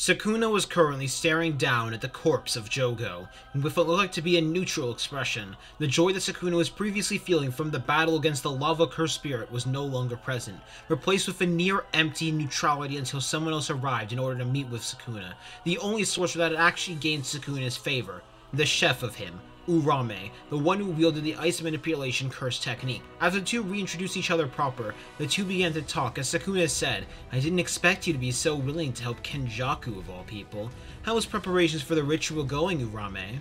Sukuna was currently staring down at the corpse of Jogo, with what looked like to be a neutral expression. The joy that Sukuna was previously feeling from the battle against the lava cursed spirit was no longer present, replaced with a near empty neutrality until someone else arrived in order to meet with Sukuna, the only sorcerer that had actually gained Sukuna's favor, the chef of him, Urame, the one who wielded the ice manipulation curse technique. As the two reintroduced each other proper, the two began to talk as Sukuna said, "I didn't expect you to be so willing to help Kenjaku of all people. How was preparations for the ritual going, Urame?"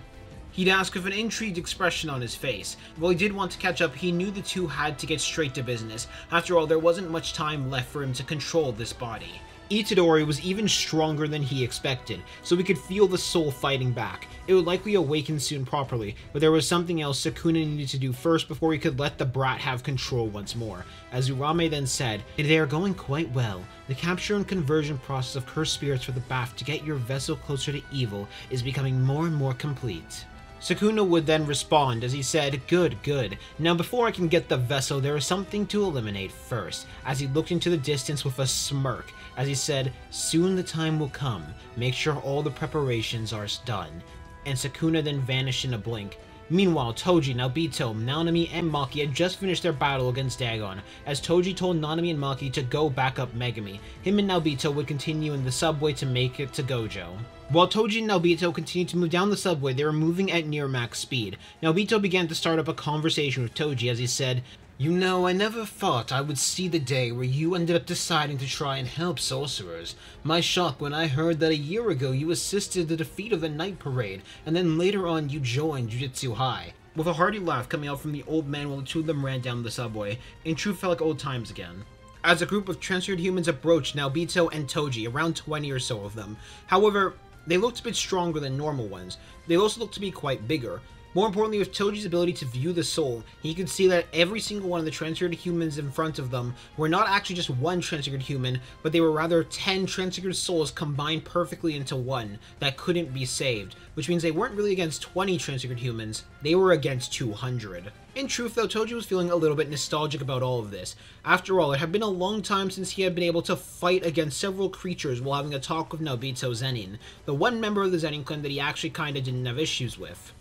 He'd ask with an intrigued expression on his face. While he did want to catch up, he knew the two had to get straight to business. After all, there wasn't much time left for him to control this body. Itadori was even stronger than he expected, so we could feel the soul fighting back. It would likely awaken soon properly, but there was something else Sukuna needed to do first before he could let the brat have control once more. As Urame then said, "They are going quite well. The capture and conversion process of cursed spirits for the bath to get your vessel closer to evil is becoming more and more complete." Sukuna would then respond as he said, "Good, good. Now before I can get the vessel, there is something to eliminate first," as he looked into the distance with a smirk, as he said, "Soon the time will come. Make sure all the preparations are done." And Sukuna then vanished in a blink. Meanwhile, Toji, Naobito, Nanami, and Maki had just finished their battle against Dagon, as Toji told Nanami and Maki to go back up Megami. Him and Naobito would continue in the subway to make it to Gojo. While Toji and Naobito continued to move down the subway, they were moving at near max speed. Naobito began to start up a conversation with Toji as he said, "You know, I never thought I would see the day where you ended up deciding to try and help sorcerers. My shock when I heard that a year ago you assisted the defeat of the Night Parade, and then later on you joined Jujutsu High." With a hearty laugh coming out from the old man while the two of them ran down the subway, in truth felt like old times again. As a group of transferred humans approached Naobito and Toji, around 20 or so of them. However, they looked a bit stronger than normal ones. They also looked to be quite bigger. More importantly, with Toji's ability to view the soul, he could see that every single one of the transfigured humans in front of them were not actually just one transfigured human, but they were rather 10 transfigured souls combined perfectly into one that couldn't be saved, which means they weren't really against 20 transfigured humans, they were against 200. In truth though, Toji was feeling a little bit nostalgic about all of this. After all, it had been a long time since he had been able to fight against several creatures while having a talk with Naobito Zenin, the one member of the Zenin clan that he actually kinda didn't have issues with.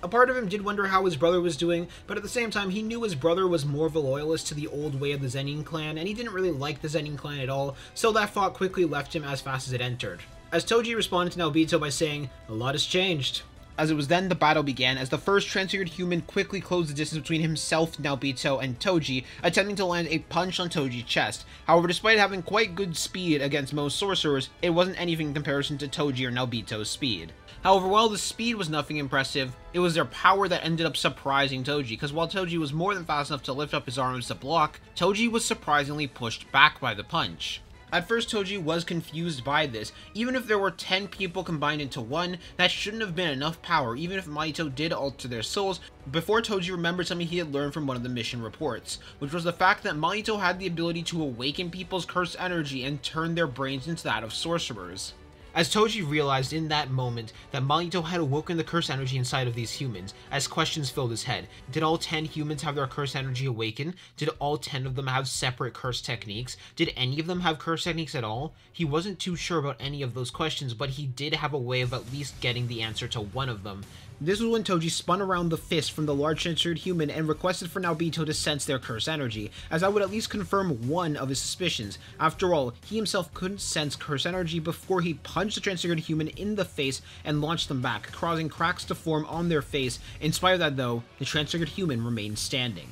A part of him did wonder how his brother was doing, but at the same time he knew his brother was more of a loyalist to the old way of the Zenin clan, and he didn't really like the Zenin clan at all, so that thought quickly left him as fast as it entered. As Toji responded to Naobito by saying, "A lot has changed." As it was then the battle began, as the first transfigured human quickly closed the distance between himself, Naobito, and Toji, attempting to land a punch on Toji's chest. However, despite having quite good speed against most sorcerers, it wasn't anything in comparison to Toji or Naobito's speed. However, while the speed was nothing impressive, it was their power that ended up surprising Toji, because while Toji was more than fast enough to lift up his arms to block, Toji was surprisingly pushed back by the punch. At first, Toji was confused by this. Even if there were 10 people combined into one, that shouldn't have been enough power, even if Mahito did alter their souls, before Toji remembered something he had learned from one of the mission reports, which was the fact that Mahito had the ability to awaken people's cursed energy and turn their brains into that of sorcerers. As Toji realized in that moment that Mahito had awoken the cursed energy inside of these humans, as questions filled his head. Did all 10 humans have their cursed energy awaken? Did all 10 of them have separate curse techniques? Did any of them have curse techniques at all? He wasn't too sure about any of those questions, but he did have a way of at least getting the answer to one of them. This was when Toji spun around the fist from the large transfigured human and requested for Naobito to sense their curse energy, as that would at least confirm one of his suspicions. After all, he himself couldn't sense curse energy before he punched the transfigured human in the face and launched them back, causing cracks to form on their face. In spite of that though, the transfigured human remained standing.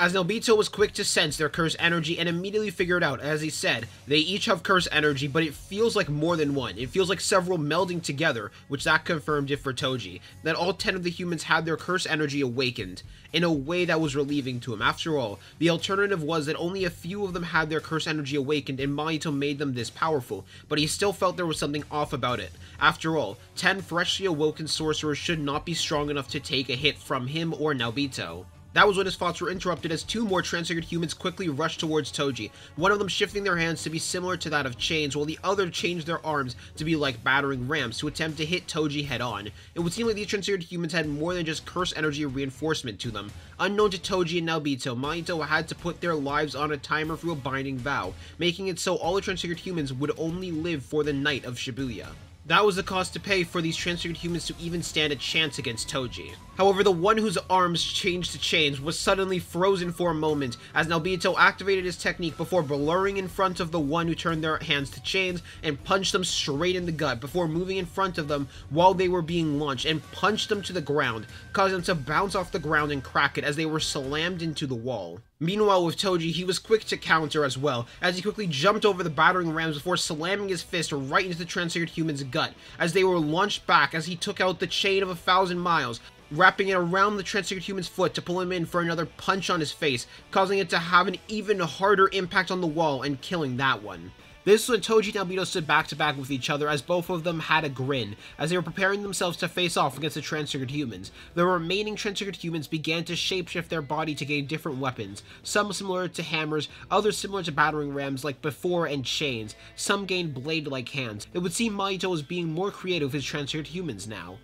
As Naobito was quick to sense their curse energy and immediately figured out, as he said, they each have curse energy, but it feels like more than one. It feels like several melding together, which that confirmed it for Toji, that all 10 of the humans had their curse energy awakened, in a way that was relieving to him. After all, the alternative was that only a few of them had their curse energy awakened and Mahito made them this powerful, but he still felt there was something off about it. After all, 10 freshly awoken sorcerers should not be strong enough to take a hit from him or Naobito. That was when his thoughts were interrupted as two more transfigured humans quickly rushed towards Toji, one of them shifting their hands to be similar to that of chains, while the other changed their arms to be like battering rams to attempt to hit Toji head-on. It would seem like these transfigured humans had more than just curse energy reinforcement to them. Unknown to Toji and Naobito, Mahito had to put their lives on a timer through a binding vow, making it so all the transfigured humans would only live for the night of Shibuya. That was the cost to pay for these transfigured humans to even stand a chance against Toji. However, the one whose arms changed to chains was suddenly frozen for a moment as Naobito activated his technique before blurring in front of the one who turned their hands to chains and punched them straight in the gut before moving in front of them while they were being launched and punched them to the ground, causing them to bounce off the ground and crack it as they were slammed into the wall. Meanwhile, with Toji, he was quick to counter as well, as he quickly jumped over the battering rams before slamming his fist right into the transfigured human's gut, as they were launched back as he took out the chain of 1,000 miles, wrapping it around the transfigured human's foot to pull him in for another punch on his face, causing it to have an even harder impact on the wall and killing that one. This was when Toji and Naobito stood back to back with each other as both of them had a grin, as they were preparing themselves to face off against the transfigured humans. The remaining transfigured humans began to shapeshift their body to gain different weapons, some similar to hammers, others similar to battering rams like before and chains, some gained blade-like hands. It would seem Mahito was being more creative with his transfigured humans now.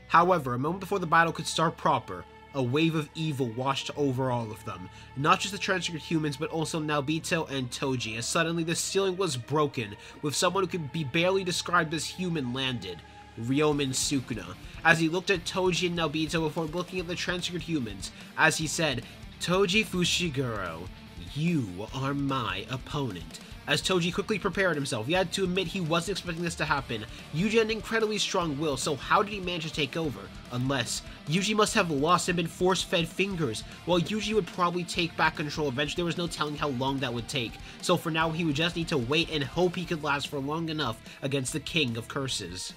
However, a moment before the battle could start proper, a wave of evil washed over all of them. Not just the transfigured humans, but also Naobito and Toji, as suddenly the ceiling was broken, with someone who could be barely described as human landed. Ryomen Sukuna, as he looked at Toji and Naobito before looking at the transfigured humans, as he said, "Toji Fushiguro, you are my opponent." As Toji quickly prepared himself, he had to admit he wasn't expecting this to happen. Yuji had an incredibly strong will, so how did he manage to take over? Unless, Yuji must have lost and been force-fed fingers. While Yuji would probably take back control eventually, there was no telling how long that would take. So for now, he would just need to wait and hope he could last for long enough against the King of Curses.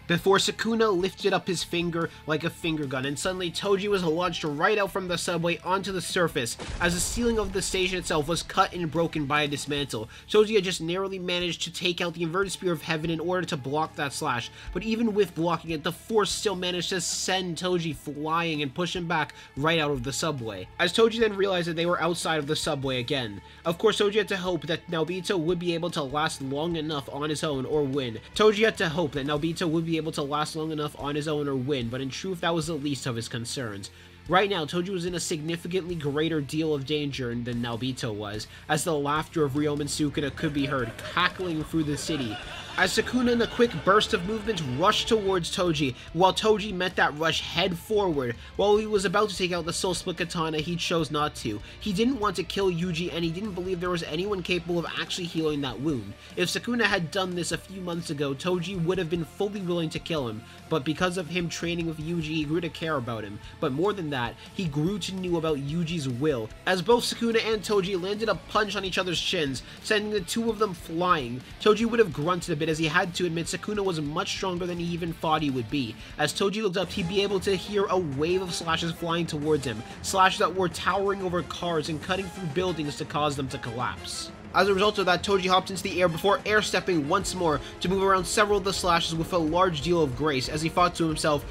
Before Sukuna lifted up his finger like a finger gun, and suddenly Toji was launched right out from the subway onto the surface, as the ceiling of the station itself was cut and broken by a dismantle. Toji had just narrowly managed to take out the inverted spear of heaven in order to block that slash, but even with blocking it, the force still managed to send Toji flying and push him back right out of the subway. As Toji then realized that they were outside of the subway again. Of course, Toji had to hope that Naobito would be able to last long enough on his own or win. Toji had to hope that Naobito would be able to last long enough on his own or win, but in truth that was the least of his concerns. Right now, Toji was in a significantly greater deal of danger than Naobito was, as the laughter of Ryomen Sukuna could be heard cackling through the city, as Sukuna in a quick burst of movement rushed towards Toji, while Toji met that rush head forward. While he was about to take out the Soul Split Katana, he chose not to. He didn't want to kill Yuji, and he didn't believe there was anyone capable of actually healing that wound. If Sukuna had done this a few months ago, Toji would have been fully willing to kill him, but because of him training with Yuji, he grew to care about him. But more than that, he grew to know about Yuji's will, as both Sukuna and Toji landed a punch on each other's chins, sending the two of them flying. Toji would have grunted a bit as he had to admit Sukuna was much stronger than he even thought he would be. As Toji looked up, he'd be able to hear a wave of slashes flying towards him, slashes that were towering over cars and cutting through buildings to cause them to collapse. As a result of that, Toji hopped into the air before air-stepping once more to move around several of the slashes with a large deal of grace, as he thought to himself,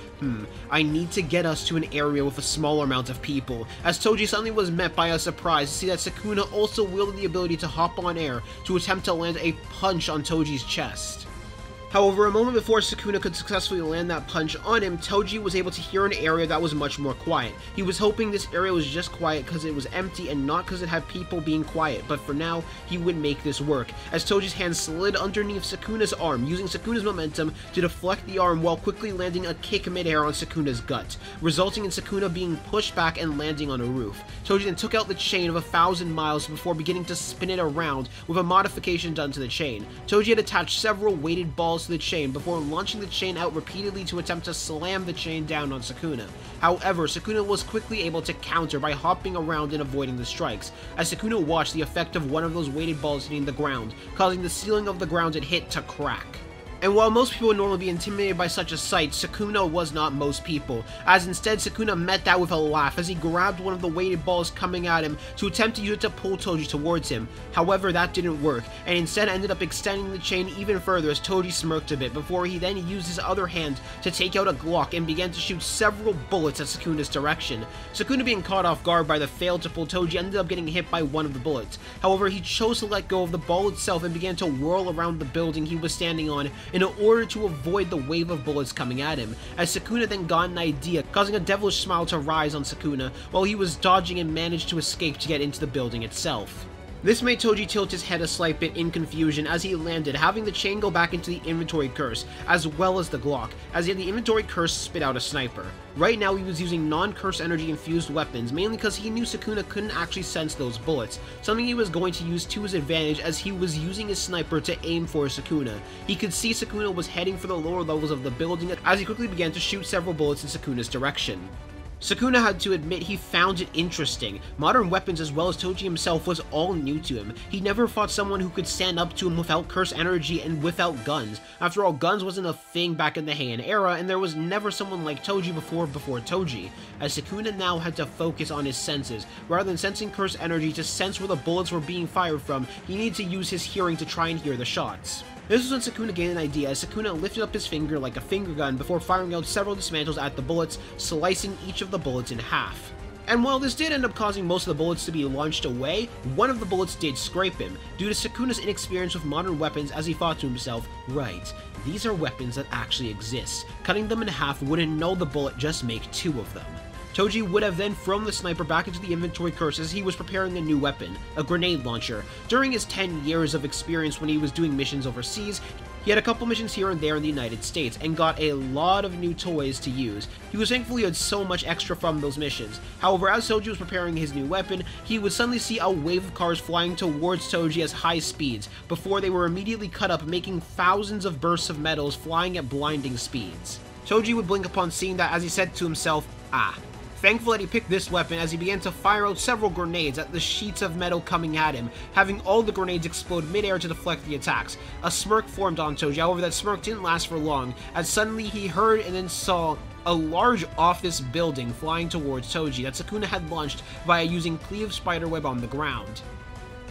I need to get us to an area with a smaller amount of people. As Toji suddenly was met by a surprise to see that Sukuna also wielded the ability to hop on air to attempt to land a punch on Toji's chest. However, a moment before Sukuna could successfully land that punch on him, Toji was able to hear an area that was much more quiet. He was hoping this area was just quiet because it was empty and not because it had people being quiet, but for now, he would make this work, as Toji's hand slid underneath Sukuna's arm, using Sukuna's momentum to deflect the arm while quickly landing a kick midair on Sukuna's gut, resulting in Sukuna being pushed back and landing on a roof. Toji then took out the chain of 1,000 miles before beginning to spin it around with a modification done to the chain. Toji had attached several weighted balls to the chain before launching the chain out repeatedly to attempt to slam the chain down on Sukuna. However, Sukuna was quickly able to counter by hopping around and avoiding the strikes, as Sukuna watched the effect of one of those weighted balls hitting the ground, causing the ceiling of the ground it hit to crack. And while most people would normally be intimidated by such a sight, Sukuna was not most people, as instead Sukuna met that with a laugh as he grabbed one of the weighted balls coming at him to attempt to use it to pull Toji towards him. However, that didn't work, and instead ended up extending the chain even further as Toji smirked a bit before he then used his other hand to take out a Glock and began to shoot several bullets at Sukuna's direction. Sukuna, being caught off guard by the fail to pull Toji, ended up getting hit by one of the bullets. However, he chose to let go of the ball itself and began to whirl around the building he was standing on in order to avoid the wave of bullets coming at him, as Sukuna then got an idea, causing a devilish smile to rise on Sukuna while he was dodging and managed to escape to get into the building itself. This made Toji tilt his head a slight bit in confusion as he landed, having the chain go back into the inventory curse, as well as the Glock, as he had the inventory curse spit out a sniper. Right now he was using non-curse energy infused weapons, mainly because he knew Sukuna couldn't actually sense those bullets, something he was going to use to his advantage as he was using his sniper to aim for Sukuna. He could see Sukuna was heading for the lower levels of the building as he quickly began to shoot several bullets in Sukuna's direction. Sukuna had to admit he found it interesting. Modern weapons as well as Toji himself was all new to him. He never fought someone who could stand up to him without curse energy and without guns. After all, guns wasn't a thing back in the Heian era, and there was never someone like Toji before Toji, as Sukuna now had to focus on his senses. Rather than sensing curse energy to sense where the bullets were being fired from, he needed to use his hearing to try and hear the shots. This was when Sukuna gained an idea, as Sukuna lifted up his finger like a finger gun before firing out several dismantles at the bullets, slicing each of the bullets in half. And while this did end up causing most of the bullets to be launched away, one of the bullets did scrape him, due to Sukuna's inexperience with modern weapons, as he thought to himself, right, these are weapons that actually exist. Cutting them in half wouldn't null the bullet, just make two of them. Toji would have then thrown the sniper back into the inventory curse as he was preparing a new weapon, a grenade launcher. During his 10 years of experience when he was doing missions overseas, he had a couple missions here and there in the United States, and got a lot of new toys to use. He was thankfully had so much extra from those missions. However, as Toji was preparing his new weapon, he would suddenly see a wave of cars flying towards Toji at high speeds, before they were immediately cut up, making thousands of bursts of metals flying at blinding speeds. Toji would blink upon seeing that as he said to himself, ah. Thankful that he picked this weapon as he began to fire out several grenades at the sheets of metal coming at him, having all the grenades explode mid-air to deflect the attacks. A smirk formed on Toji, however that smirk didn't last for long, as suddenly he heard and then saw a large office building flying towards Toji that Sukuna had launched via using Cleave's spiderweb on the ground.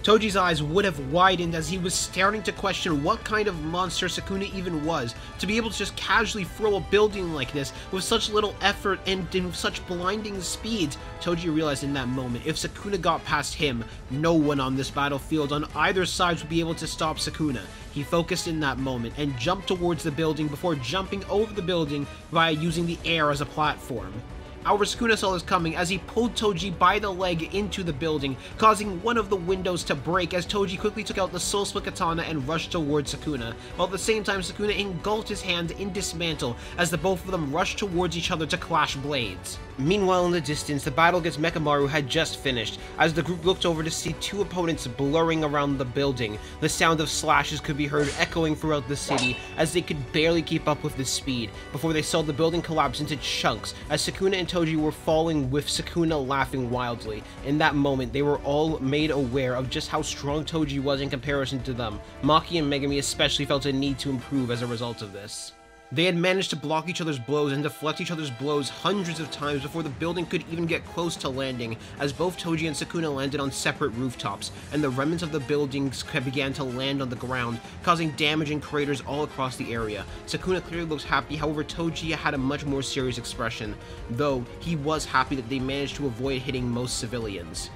Toji's eyes would have widened as he was starting to question what kind of monster Sukuna even was, to be able to just casually throw a building like this with such little effort and in such blinding speeds. Toji realized in that moment, if Sukuna got past him, no one on this battlefield on either side would be able to stop Sukuna. He focused in that moment and jumped towards the building before jumping over the building via using the air as a platform. However, Sukuna saw this coming as he pulled Toji by the leg into the building, causing one of the windows to break as Toji quickly took out the Soul Split Katana and rushed towards Sukuna, while at the same time Sukuna engulfed his hand in dismantle as the both of them rushed towards each other to clash blades. Meanwhile, in the distance, the battle against Mechamaru had just finished, as the group looked over to see two opponents blurring around the building. The sound of slashes could be heard echoing throughout the city as they could barely keep up with the speed, before they saw the building collapse into chunks as Sukuna and Toji were falling, with Sukuna laughing wildly. In that moment, they were all made aware of just how strong Toji was in comparison to them. Maki and Megumi especially felt a need to improve as a result of this. They had managed to block each other's blows and deflect each other's blows hundreds of times before the building could even get close to landing, as both Toji and Sukuna landed on separate rooftops, and the remnants of the buildings began to land on the ground, causing damage and craters all across the area. Sukuna clearly looks happy, however Toji had a much more serious expression, though he was happy that they managed to avoid hitting most civilians.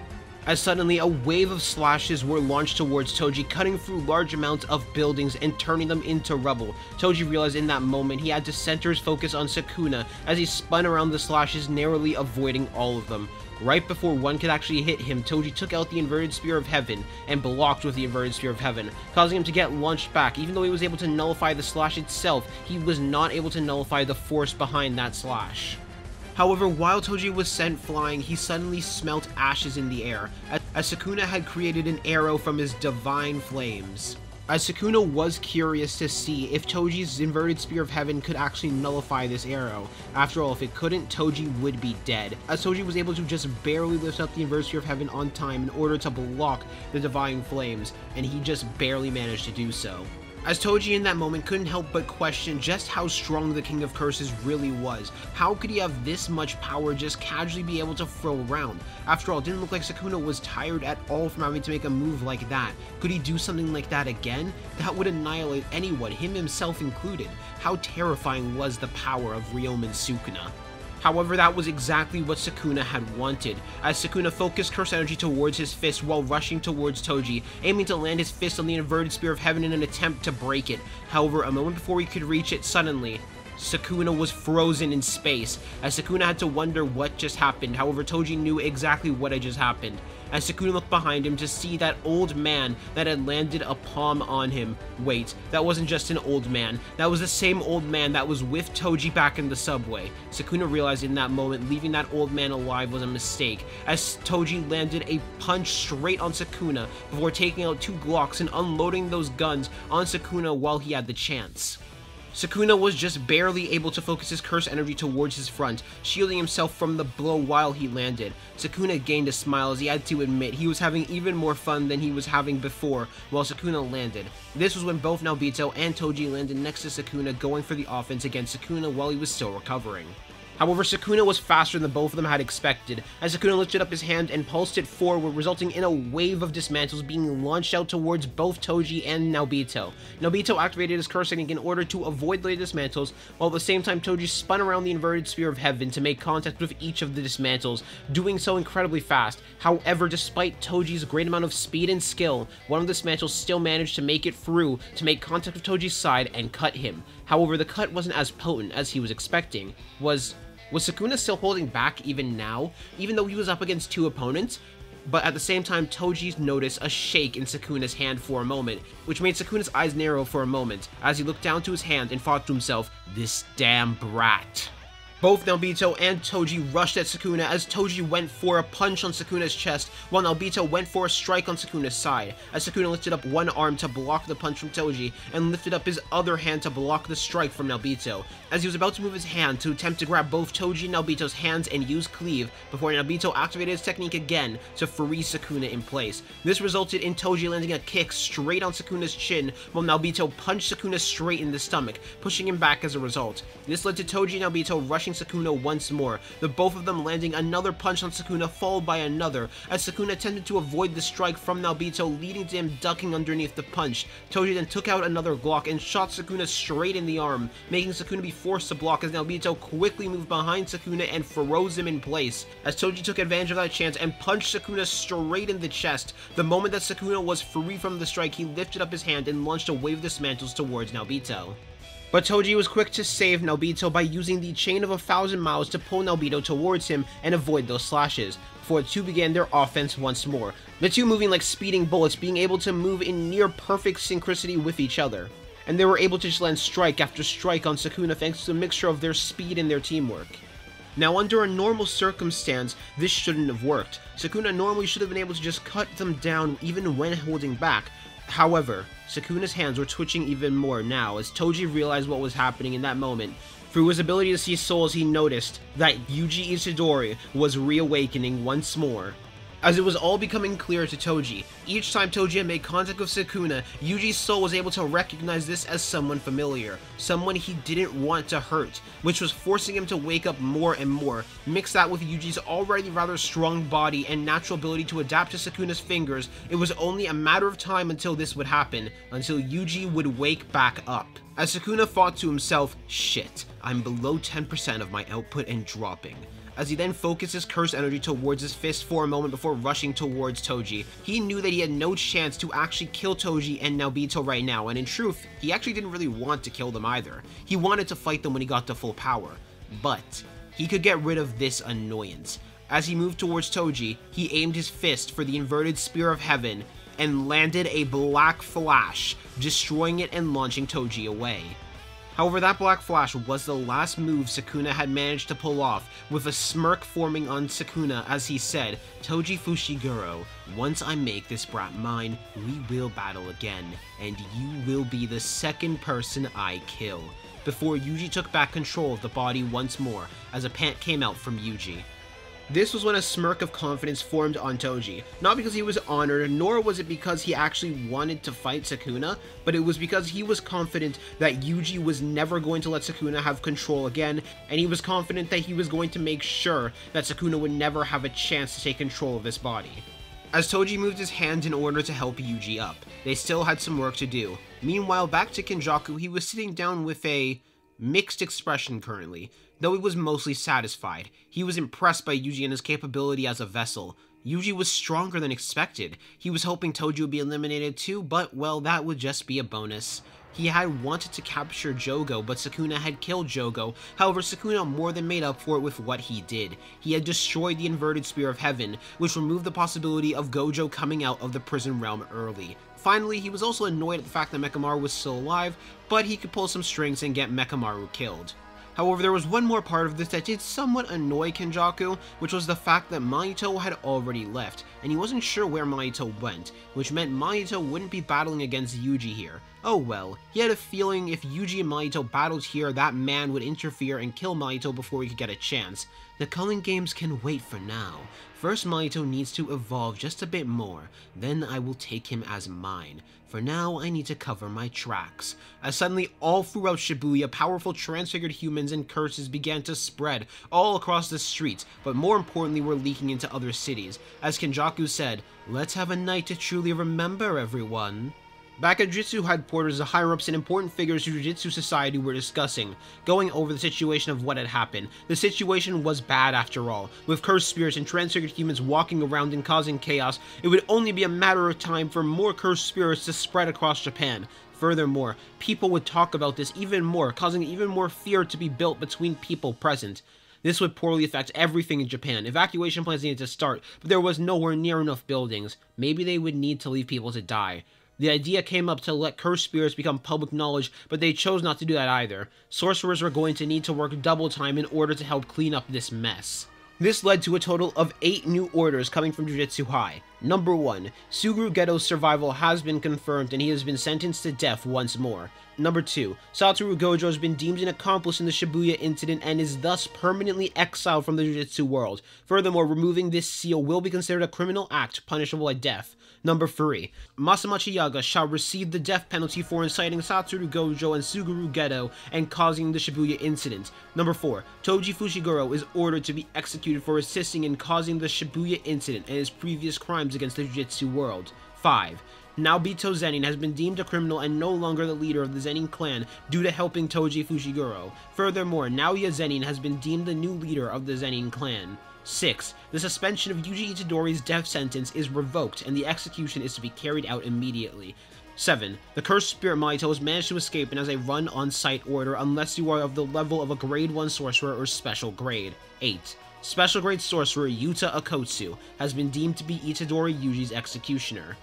As suddenly a wave of slashes were launched towards Toji, cutting through large amounts of buildings and turning them into rubble. Toji realized in that moment he had to center his focus on Sukuna as he spun around the slashes, narrowly avoiding all of them. Right before one could actually hit him, Toji took out the Inverted Spear of Heaven and blocked with the Inverted Spear of Heaven, causing him to get launched back. Even though he was able to nullify the slash itself, he was not able to nullify the force behind that slash. However, while Toji was sent flying, he suddenly smelt ashes in the air, as Sukuna had created an arrow from his divine flames. As Sukuna was curious to see if Toji's Inverted Spear of Heaven could actually nullify this arrow. After all, if it couldn't, Toji would be dead, as Toji was able to just barely lift up the Inverted Spear of Heaven on time in order to block the divine flames, and he just barely managed to do so. as Toji in that moment couldn't help but question just how strong the King of Curses really was. How could he have this much power just casually be able to throw around? After all, it didn't look like Sukuna was tired at all from having to make a move like that. Could he do something like that again? That would annihilate anyone, him himself included. How terrifying was the power of Ryomen Sukuna? However, that was exactly what Sukuna had wanted, as Sukuna focused curse energy towards his fist while rushing towards Toji, aiming to land his fist on the inverted Spear of Heaven in an attempt to break it. However, a moment before he could reach it, suddenly, Sukuna was frozen in space, as Sukuna had to wonder what just happened. However, Toji knew exactly what had just happened, as Sukuna looked behind him to see that old man that had landed a palm on him. Wait, that wasn't just an old man, that was the same old man that was with Toji back in the subway. Sukuna realized in that moment leaving that old man alive was a mistake, as Toji landed a punch straight on Sukuna before taking out 2 Glocks and unloading those guns on Sukuna while he had the chance. Sukuna was just barely able to focus his curse energy towards his front, shielding himself from the blow while he landed. Sukuna gained a smile as he had to admit he was having even more fun than he was having before while Sukuna landed. This was when both Naobito and Toji landed next to Sukuna, going for the offense against Sukuna while he was still recovering. However, Sukuna was faster than both of them had expected, as Sukuna lifted up his hand and pulsed it forward, resulting in a wave of dismantles being launched out towards both Toji and Naobito. Naobito activated his curse technique in order to avoid the dismantles, while at the same time Toji spun around the inverted Spear of Heaven to make contact with each of the dismantles, doing so incredibly fast. However, despite Toji's great amount of speed and skill, one of the dismantles still managed to make it through to make contact with Toji's side and cut him. However, the cut wasn't as potent as he was expecting. Was Sukuna still holding back even now, even though he was up against 2 opponents? But at the same time, Toji noticed a shake in Sukuna's hand for a moment, which made Sukuna's eyes narrow for a moment, as he looked down to his hand and thought to himself, "This damn brat." Both Naobito and Toji rushed at Sukuna as Toji went for a punch on Sukuna's chest, while Naobito went for a strike on Sukuna's side, as Sukuna lifted up one arm to block the punch from Toji, and lifted up his other hand to block the strike from Naobito, as he was about to move his hand to attempt to grab both Toji and Naobito's hands and use Cleave, before Naobito activated his technique again to freeze Sukuna in place. This resulted in Toji landing a kick straight on Sukuna's chin, while Naobito punched Sukuna straight in the stomach, pushing him back as a result. This led to Toji and Naobito rushing Sukuna once more, the both of them landing another punch on Sukuna followed by another, as Sukuna attempted to avoid the strike from Naobito, leading to him ducking underneath the punch. Toji then took out another Glock and shot Sukuna straight in the arm, making Sukuna be forced to block as Naobito quickly moved behind Sukuna and froze him in place, as Toji took advantage of that chance and punched Sukuna straight in the chest. The moment that Sukuna was free from the strike, he lifted up his hand and launched a wave of dismantles towards Naobito. But Toji was quick to save Naobito by using the Chain of 1,000 Miles to pull Naobito towards him and avoid those slashes, before the two began their offense once more, the two moving like speeding bullets, being able to move in near perfect synchronicity with each other. And they were able to just land strike after strike on Sukuna thanks to a mixture of their speed and their teamwork. Now, under a normal circumstance, this shouldn't have worked. Sukuna normally should have been able to just cut them down even when holding back. However, Sukuna's hands were twitching even more now as Toji realized what was happening in that moment. Through his ability to see souls, he noticed that Yuji Itadori was reawakening once more. As it was all becoming clear to Toji, each time Toji had made contact with Sukuna, Yuji's soul was able to recognize this as someone familiar, someone he didn't want to hurt, which was forcing him to wake up more and more. Mix that with Yuji's already rather strong body and natural ability to adapt to Sukuna's fingers, it was only a matter of time until this would happen, until Yuji would wake back up. As Sukuna thought to himself, "Shit, I'm below 10% of my output and dropping." As he then focused his curse energy towards his fist for a moment before rushing towards Toji. He knew that he had no chance to actually kill Toji and Naobito right now, and in truth, he actually didn't really want to kill them either. He wanted to fight them when he got to full power, but he could get rid of this annoyance. As he moved towards Toji, he aimed his fist for the inverted Spear of Heaven and landed a black flash, destroying it and launching Toji away. However, that black flash was the last move Sukuna had managed to pull off, with a smirk forming on Sukuna as he said, "Toji Fushiguro, once I make this brat mine, we will battle again, and you will be the second person I kill," before Yuji took back control of the body once more, as a pant came out from Yuji. This was when a smirk of confidence formed on Toji, not because he was honored, nor was it because he actually wanted to fight Sukuna, but it was because he was confident that Yuji was never going to let Sukuna have control again, and he was confident that he was going to make sure that Sukuna would never have a chance to take control of his body. As Toji moved his hand in order to help Yuji up, they still had some work to do. Meanwhile, back to Kenjaku, he was sitting down with a mixed expression currently, though he was mostly satisfied. He was impressed by Yuji and his capability as a vessel. Yuji was stronger than expected. He was hoping Toji would be eliminated too, but well, that would just be a bonus. He had wanted to capture Jogo, but Sukuna had killed Jogo. However, Sukuna more than made up for it with what he did. He had destroyed the inverted Spear of Heaven, which removed the possibility of Gojo coming out of the prison realm early. Finally, he was also annoyed at the fact that Mechamaru was still alive, but he could pull some strings and get Mechamaru killed. However, there was one more part of this that did somewhat annoy Kenjaku, which was the fact that Mahito had already left, and he wasn't sure where Mahito went, which meant Mahito wouldn't be battling against Yuji here. Oh well, he had a feeling if Yuji and Mahito battled here, that man would interfere and kill Mahito before he could get a chance. The culling games can wait for now. First, Mahito needs to evolve just a bit more, then I will take him as mine. For now, I need to cover my tracks. As suddenly, all throughout Shibuya, powerful transfigured humans and curses began to spread all across the streets, but more importantly were leaking into other cities. As Kenjaku said, "Let's have a night to truly remember, everyone." Back at Jujutsu headquarters, the higher-ups and important figures to Jujutsu Society were discussing, going over the situation of what had happened. The situation was bad after all. With cursed spirits and transfigured humans walking around and causing chaos, it would only be a matter of time for more cursed spirits to spread across Japan. Furthermore, people would talk about this even more, causing even more fear to be built between people present. This would poorly affect everything in Japan. Evacuation plans needed to start, but there was nowhere near enough buildings. Maybe they would need to leave people to die. The idea came up to let cursed spirits become public knowledge, but they chose not to do that either. Sorcerers were going to need to work double time in order to help clean up this mess. This led to a total of 8 new orders coming from Jujutsu High. Number 1. Suguru Geto's survival has been confirmed and he has been sentenced to death once more. Number 2. Satoru Gojo has been deemed an accomplice in the Shibuya incident and is thus permanently exiled from the Jujutsu world. Furthermore, removing this seal will be considered a criminal act punishable by death. Number 3. Masamachi Yaga shall receive the death penalty for inciting Satoru Gojo and Suguru Geto and causing the Shibuya incident. Number 4. Toji Fushiguro is ordered to be executed for assisting in causing the Shibuya incident and his previous crimes against the Jujutsu world. 5. Naobito Zenin has been deemed a criminal and no longer the leader of the Zenin clan due to helping Toji Fushiguro. Furthermore, Naoya Zenin has been deemed the new leader of the Zenin clan. 6. The suspension of Yuji Itadori's death sentence is revoked and the execution is to be carried out immediately. 7. The cursed spirit Mahito has managed to escape and has a run on-site order unless you are of the level of a grade 1 sorcerer or special grade. 8. Special grade sorcerer Yuta Akotsu has been deemed to be Itadori Yuji's executioner.